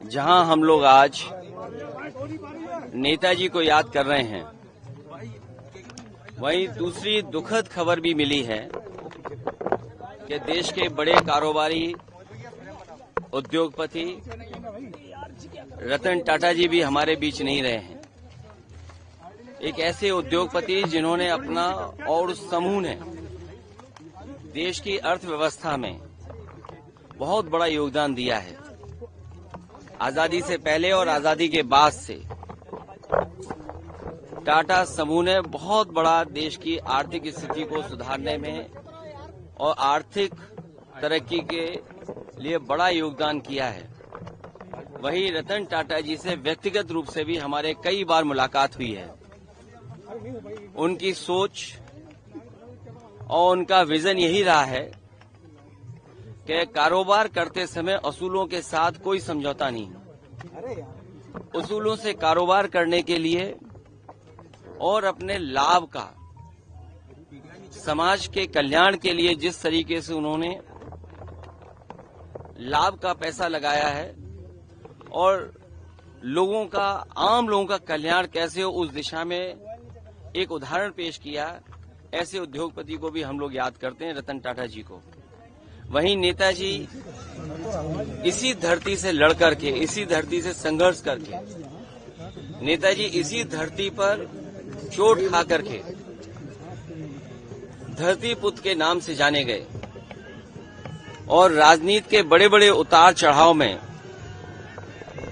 जहां हम लोग आज नेताजी को याद कर रहे हैं, वहीं दूसरी दुखद खबर भी मिली है कि देश के बड़े कारोबारी उद्योगपति रतन टाटा जी भी हमारे बीच नहीं रहे हैं। एक ऐसे उद्योगपति जिन्होंने अपना और उस समूह ने देश की अर्थव्यवस्था में बहुत बड़ा योगदान दिया है। आजादी से पहले और आजादी के बाद से टाटा समूह ने बहुत बड़ा देश की आर्थिक स्थिति को सुधारने में और आर्थिक तरक्की के लिए बड़ा योगदान किया है। वहीं रतन टाटा जी से व्यक्तिगत रूप से भी हमारे कई बार मुलाकात हुई है। उनकी सोच और उनका विजन यही रहा है कि कारोबार करते समय असूलों के साथ कोई समझौता नहीं। उसूलों से कारोबार करने के लिए और अपने लाभ का समाज के कल्याण के लिए जिस तरीके से उन्होंने लाभ का पैसा लगाया है और लोगों का, आम लोगों का कल्याण कैसे हो, उस दिशा में एक उदाहरण पेश किया। ऐसे उद्योगपति को भी हम लोग याद करते हैं, रतन टाटा जी को। वहीं नेताजी इसी धरती से लड़ करके, इसी धरती से संघर्ष करके, नेताजी इसी धरती पर चोट खा करके धरती पुत्र के नाम से जाने गए और राजनीति के बड़े बड़े उतार चढ़ाव में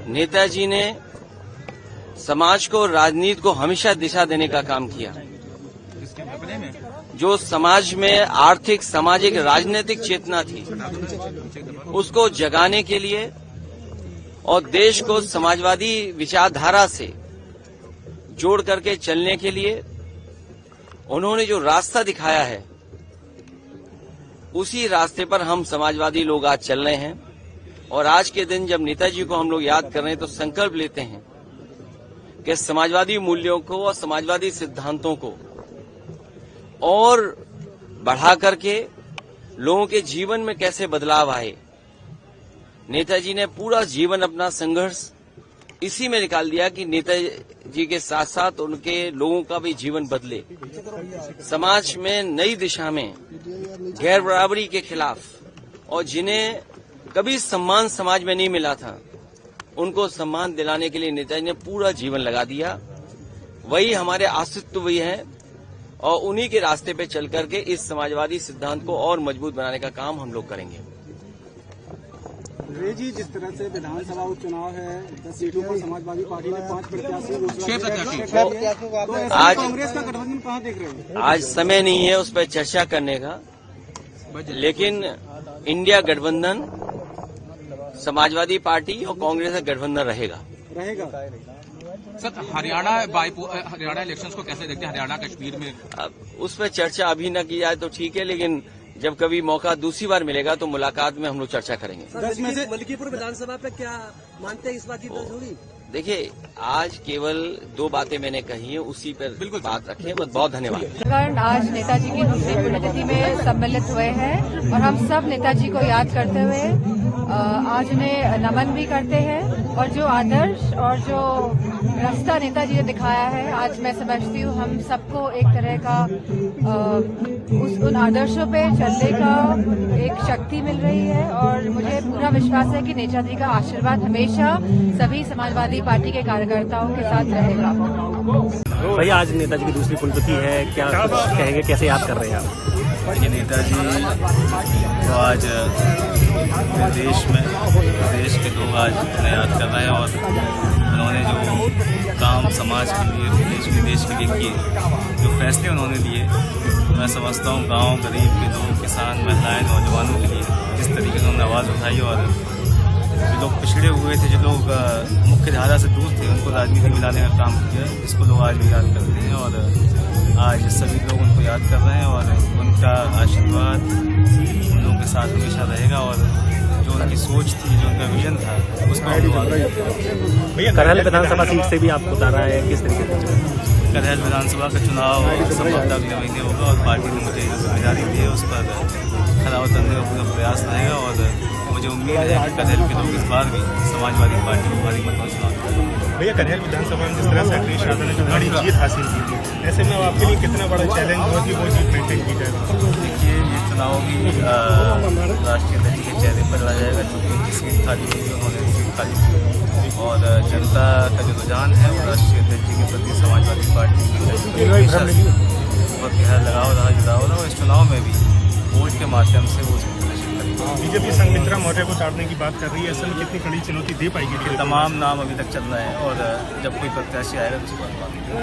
नेताजी ने समाज को, राजनीति को हमेशा दिशा देने का काम किया। जो समाज में आर्थिक, सामाजिक, राजनीतिक चेतना थी, उसको जगाने के लिए और देश को समाजवादी विचारधारा से जोड़ करके चलने के लिए उन्होंने जो रास्ता दिखाया है, उसी रास्ते पर हम समाजवादी लोग आज चल रहे हैं। और आज के दिन जब नेताजी को हम लोग याद कर रहे हैं तो संकल्प लेते हैं कि समाजवादी मूल्यों को और समाजवादी सिद्धांतों को और बढ़ा करके लोगों के जीवन में कैसे बदलाव आए। नेताजी ने पूरा जीवन अपना संघर्ष इसी में निकाल दिया कि नेताजी के साथ साथ उनके लोगों का भी जीवन बदले, समाज में नई दिशा में गैर बराबरी के खिलाफ और जिन्हें कभी सम्मान समाज में नहीं मिला था, उनको सम्मान दिलाने के लिए नेताजी ने पूरा जीवन लगा दिया। वही हमारे अस्तित्व भी है और उन्हीं के रास्ते पे चल करके इस समाजवादी सिद्धांत को और मजबूत बनाने का काम हम लोग करेंगे। जी, जिस तरह से विधानसभा उपचुनाव है, 10 सीटों पर समाजवादी पार्टी ने 5 प्रत्याशी, आज कांग्रेस का गठबंधन कहां देख रहे हैं? आज समय नहीं है उस पर चर्चा करने का, लेकिन इंडिया गठबंधन समाजवादी पार्टी और कांग्रेस का गठबंधन रहेगा। सर, हरियाणा इलेक्शंस को कैसे देखते हैं? हरियाणा कश्मीर में अब उस पर चर्चा अभी न की जाए तो ठीक है, लेकिन जब कभी मौका दूसरी बार मिलेगा तो मुलाकात में हम लोग चर्चा करेंगे। मलकीपुर विधानसभा पे क्या मानते हैं, इस बात की जरूरी? देखिए, आज केवल 2 बातें मैंने कही है, उसी पर बात रखें। बहुत धन्यवाद। आज नेताजी की दूसरी पुण्यतिथि में सम्मिलित हुए हैं और हम सब नेताजी को याद करते हुए आज उन्हें नमन भी करते हैं। और जो आदर्श और जो रास्ता नेताजी ने दिखाया है, आज मैं समझती हूँ हम सबको एक तरह का उन आदर्शों पे चलने का एक शक्ति मिल रही है। और मुझे पूरा विश्वास है कि नेताजी का आशीर्वाद हमेशा सभी समाजवादी पार्टी के कार्यकर्ताओं के साथ रहेगा। भैया, आज नेताजी की दूसरी पुण्यतिथि है, क्या कहेंगे, कैसे याद कर रहे हैं आप? ये नेताजी तो आज देश के लोग आज उन्हें याद कर रहे हैं और उन्होंने जो काम समाज के लिए, देश के लिए किए, जो फैसले उन्होंने लिए, मैं समझता हूँ गांव, गरीब के लोग, किसान, महिलाएं, नौजवानों के लिए जिस तरीके से उन्होंने आवाज़ उठाई और जो लोग पिछड़े हुए थे, जो लोग मुख्य धारा से दूर थे, उनको राजनीति में लाने का काम किया, जिसको लोग आज भी याद करते हैं। और आज सभी लोग उनको याद कर रहे हैं और उनका आशीर्वाद उन लोगों के साथ हमेशा रहेगा। और जो उनकी सोच थी, जो उनका विजन था, उस पर भैया, करहल विधानसभा सीट से भी आपको उतारा है, किस तरीके से? करहल विधानसभा का चुनाव संभवतः अगले महीने होगा और पार्टी ने मुझे जो जिम्मेदारी दी है उस पर खरा उतरने का पूरा प्रयास रहेगा। और मुझे उम्मीद है कि कन्हैल के लोग इस बार भी समाजवादी पार्टी को भारी मतों से चुनाव देंगे। भैया कन्हैल विधानसभा में जिस तरह से अखिलेश यादव ने जो बड़ी जीत हासिल की थी, ऐसे में अब आपके लिए कितना बड़ा चैलेंज होगा कि वो जीत मेंटेन की जाए? देखिए ये चुनाव भी राष्ट्रीय अध्यक्ष के चेहरे पर लड़ा जाएगा, क्योंकि उनकी सीट खाली हुई, उन्होंने सीट खाली की और जनता का जो रुझान है वो राष्ट्रीय अध्यक्ष के प्रति समाजवादी पार्टी की बहुत गहरा लगाव रहा, जुड़ाव रहा, और इस चुनाव में भी वोट के माध्यम से वो बीजेपी संघमित्रा मौर्य को ताड़ने की बात कर रही है, असल में कितनी कड़ी चुनौती दे पाएगी? तमाम नाम अभी तक चल रहे हैं और जब कोई प्रत्याशी आएगा तो